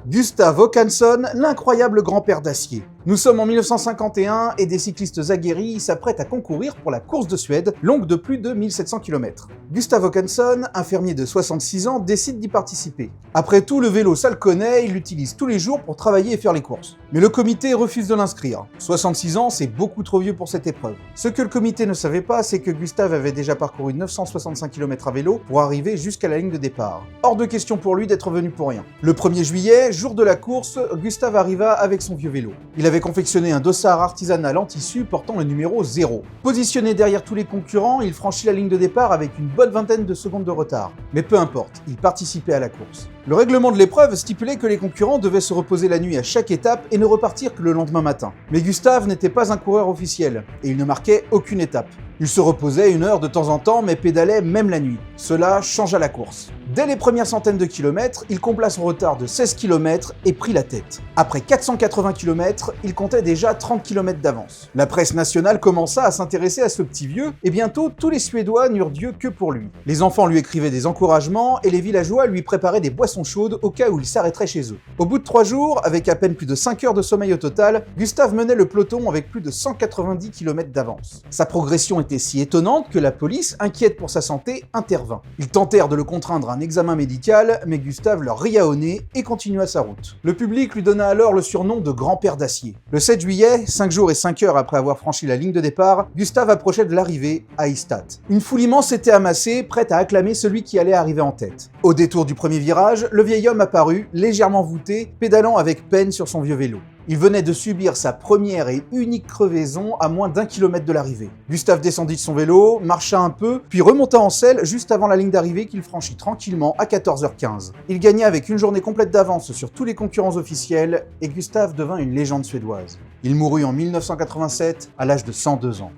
Gustav Håkansson, l'incroyable grand-père d'acier. Nous sommes en 1951 et des cyclistes aguerris s'apprêtent à concourir pour la course de Suède, longue de plus de 1700 km. Gustav Håkansson, un fermier de 66 ans, décide d'y participer. Après tout, le vélo, ça le connaît, il l'utilise tous les jours pour travailler et faire les courses. Mais le comité refuse de l'inscrire. 66 ans, c'est beaucoup trop vieux pour cette épreuve. Ce que le comité ne savait pas, c'est que Gustav avait déjà parcouru 965 km à vélo pour arriver jusqu'à la ligne de départ. Hors de question pour lui d'être venu pour rien. Le 1er juillet, jour de la course, Gustav arriva avec son vieux vélo. Il avait confectionné un dossard artisanal en tissu portant le numéro 0. Positionné derrière tous les concurrents, il franchit la ligne de départ avec une bonne vingtaine de secondes de retard. Mais peu importe, il participait à la course. Le règlement de l'épreuve stipulait que les concurrents devaient se reposer la nuit à chaque étape et ne repartir que le lendemain matin. Mais Gustav n'était pas un coureur officiel, et il ne marquait aucune étape. Il se reposait 1 heure de temps en temps, mais pédalait même la nuit. Cela changea la course. Dès les premières centaines de kilomètres, il combla son retard de 16 km et prit la tête. Après 480 km, il comptait déjà 30 km d'avance. La presse nationale commença à s'intéresser à ce petit vieux, et bientôt tous les Suédois n'eurent Dieu que pour lui. Les enfants lui écrivaient des encouragements, et les villageois lui préparaient des boissons chaudes au cas où il s'arrêterait chez eux. Au bout de 3 jours, avec à peine plus de 5 heures de sommeil au total, Gustav menait le peloton avec plus de 190 km d'avance. Sa progression était si étonnante que la police, inquiète pour sa santé, intervint. Ils tentèrent de le contraindre à un examen médical, mais Gustav leur ria au nez et continua sa route. Le public lui donna alors le surnom de grand-père d'acier. Le 7 juillet, 5 jours et 5 heures après avoir franchi la ligne de départ, Gustav approchait de l'arrivée à Ystad. Une foule immense s'était amassée, prête à acclamer celui qui allait arriver en tête. Au détour du premier virage, le vieil homme apparut, légèrement voûté, pédalant avec peine sur son vieux vélo. Il venait de subir sa première et unique crevaison à moins d'1 kilomètre de l'arrivée. Gustav descendit de son vélo, marcha un peu, puis remonta en selle juste avant la ligne d'arrivée qu'il franchit tranquillement à 14h15. Il gagna avec une journée complète d'avance sur tous les concurrents officiels et Gustav devint une légende suédoise. Il mourut en 1987 à l'âge de 102 ans.